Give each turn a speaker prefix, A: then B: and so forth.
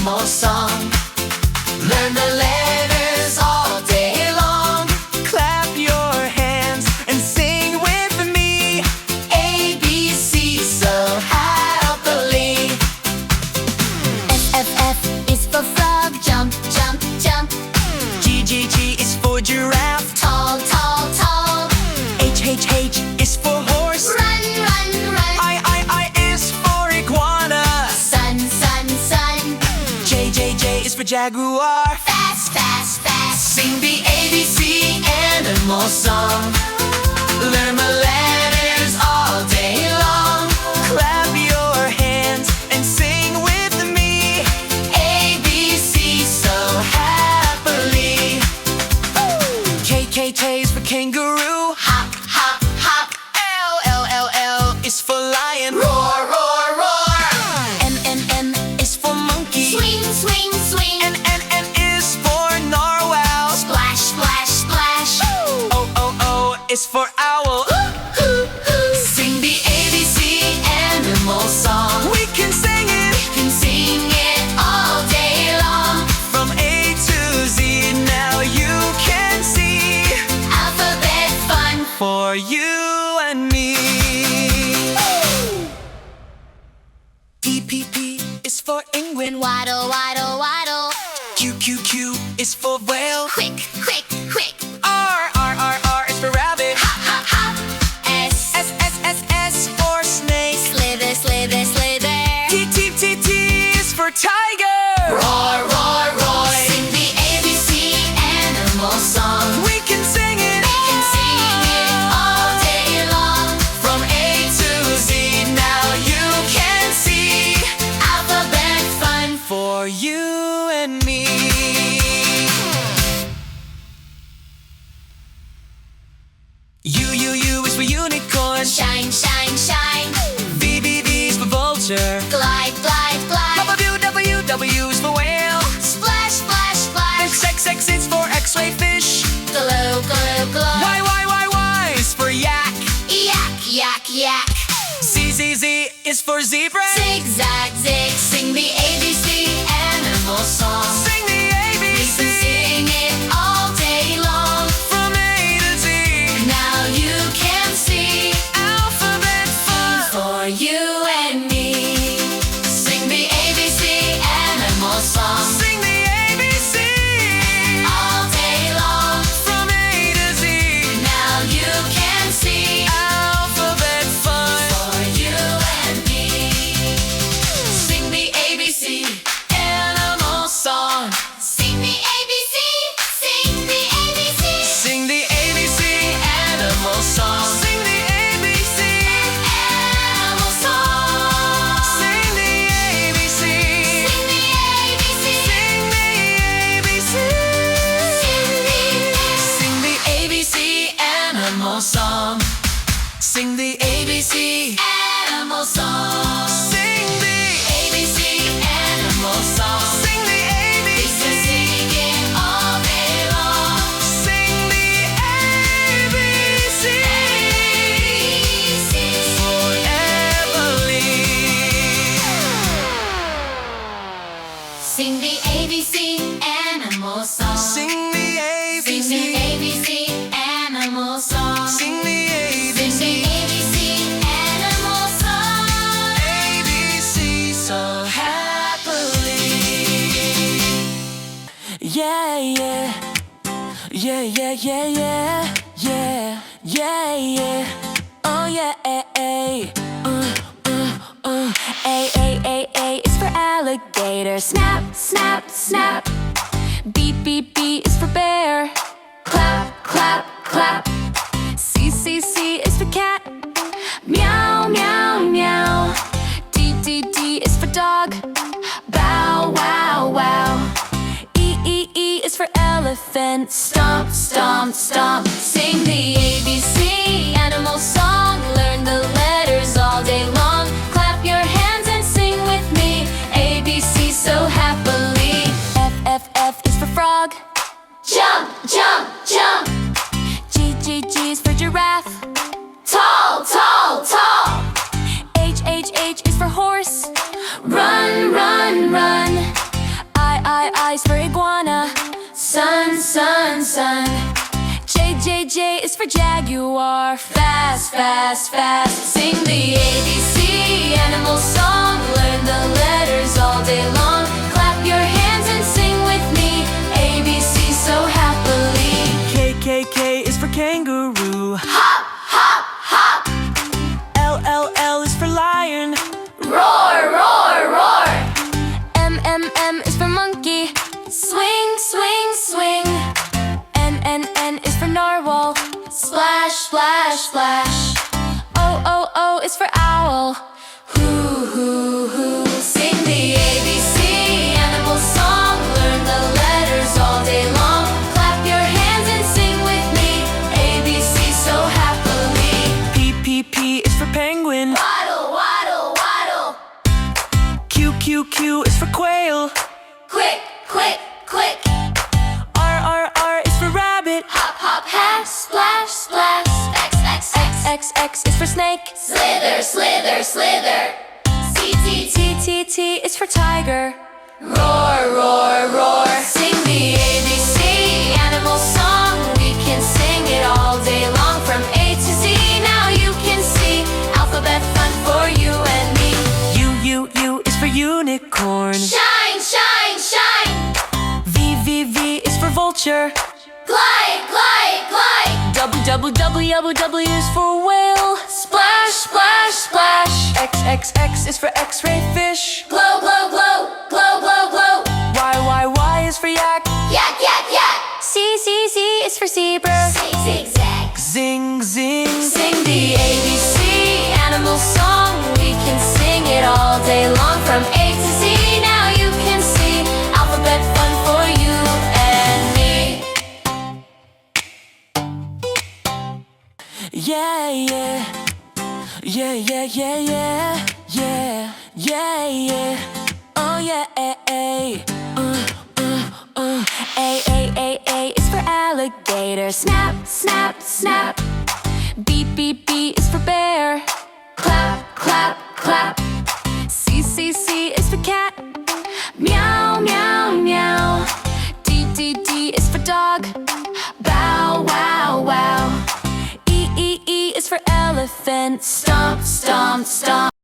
A: animal song. Learn the letters all day long.
B: Clap your hands and sing with me.
A: A, B, C, so happily.
C: F, F, F is for frog. Jump, jump, jump.
B: G, G, G is for giraffe.
C: Tall, tall, tall.
B: H, H, H is for horse.
C: Run, run, run.
B: I is for iguana.
C: Sun, sun, sun.
B: J, J, J is for jaguar.
C: Fast, fast, fast.
A: Sing the ABC animal song. Learn the letters all day long.
B: Clap your hands and sing with me.
A: A, B, C, so happily.
B: K, K, K is for kangaroo.
A: Hop, hop, hop.
B: L is for lion.
A: Roar, roar, roar.
B: N is for monkey.
C: Swing, swing, swing.
B: N is for narwhal.
C: Splash, splash, splash.
B: O is for owl.
C: Hoo, hoo.
A: Sing the ABC animal song.
B: We can sing it
A: Can sing it all day long.
B: from A to Z. Now you can see
C: Alphabet fun.
B: for you and me. P is for England.
C: Waddle, waddle, waddle.
B: Q is for whale.
C: Quick, quick, quick.
B: R is for rabbit.
C: Hop, hop, hop. S.
B: S for snake.
C: Slither, slither, slither.
B: T is for tiger.
A: Roar, roar, roar. Sing the ABC animal song.
B: We can sing it
A: Can sing it all day long. From A to Z, now you can see
C: Alphabet fun.
B: for you and me. U is for unicorn.
C: Shine, shine, shine.
B: V is for vulture.
C: Glide, glide, glide.
B: W is for whale.
C: Splash, splash, splash.
B: X is for x-ray fish.
C: Glow, glow, glow.
B: Y is for yak.
C: Yak, yak, yak.
B: Z is for zebra.
C: Zig, zag, zig.
A: Sing the ABC animal song.
B: Sing the
A: We can
B: ABC
A: sing it all day long.
B: from A to Z.
A: Now you can see
B: Alphabet fun.
A: for you and me. Sing the ABC animal song.
B: Sing the ABC
A: All day long.
B: from A to Z.
A: Now you can see
B: Alphabet fun.
A: for you and me. Sing the ABC animal song.
C: Sing the ABC. Sing the ABC.
B: Sing the ABC.
A: Animal song.
B: Sing the ABC.
A: Animal song.
B: Sing the ABC.
C: Sing the ABC.
B: Sing the ABC.
A: Sing the ABC animal song. Sing the ABC animal song.
B: Sing the
A: ABC animal song.
B: Sing the
A: We
B: ABC.
A: can sing it all day long.
B: Sing the ABC.
C: Sing the ABC animal song.
B: Sing the
C: Sing
B: ABC.
C: the ABC animal song.
B: Sing the
C: Sing the ABC animal song.
B: ABC so happily. Yeah, yeah. Yeah, yeah, yeah, yeah. Yeah, yeah, yeah. Oh, yeah,
D: A is for alligator. Snap, snap, snap. B is for bear. Clap, clap, clap. C is for cat. Meow, meow, meow. D is for dog. Bow, wow, wow. E is for elephant. Stomp, stomp, stomp. Sing the ABC animal song. Learn the letters all day long. Clap your hands and sing with me. ABC so happily. F is for frog.
C: Jump, jump, jump.
D: G is for giraffe.
C: Tall, tall, tall.
D: H is for horse.
C: Run, run, run.
D: I is for iguana. Sun, sun, sun. J, J, J is for jaguar. Fast, fast, fast. Sing the ABC animal song. Learn the letters all day long. Clap your hands and sing with me. ABC so happily.
B: K, K, K is for kangaroo.
C: Hop, hop, hop.
B: L, L, L is for lion.
C: Roar, roar, roar.
D: M, M, M is for monkey. Swing, swing, swing. N, N, N is for narwhal.
C: Splash, splash, splash.
D: O, O, O is for owl.
C: Hoo, hoo, hoo. Sing the ABC animal song. Learn the letters all day long. Clap your hands and sing with me. ABC so happily.
B: P, P, P is for penguin.
C: Waddle, waddle, waddle.
B: Q, Q, Q is for quail.
C: Quick, quick, quick.
B: R, R, R is for rabbit.
C: Hop, hop, hat. Splash, splash. X, X, X.
D: X, X is for snake.
C: Slither, slither, slither. C, T, T.
D: T, T, T is for tiger.
C: Roar, roar, roar. Sing the ABC animal song. We can sing it all day long from A to Z. Now you can see alphabet fun for you and me.
B: U, U, U is for unicorn.
C: Shine, shine, shine.
B: V, V, V is for vulture.
C: Glide, glide, glide.
D: W, W, W, W, W is for whale.
C: Splash, splash, splash.
B: X, X, X is for x-ray fish.
C: Glow, glow, glow. Glow, glow, glow.
B: Y, Y, Y is for yak.
C: Yak, yak, yak.
D: C, C, C is for zebra.
C: Zig, zig, zag.
B: Zing, zing.
C: Sing the ABC animal song. We can sing it all day long from A to Z. Now you can see alphabet fun for you and me.
B: Yeah, yeah. Yeah, yeah, yeah, yeah. Yeah, yeah, yeah. Oh, yeah, A,
D: A is for alligator. Snap, snap, snap. B, B, B is for bear.
C: Clap, clap, clap.
D: C, C, C is for cat.
C: Meow, meow, meow.
D: D, D, D is for dog.
C: Bow, wow, wow.
D: E, E, E is for elephant.
C: Stomp, stomp, stomp.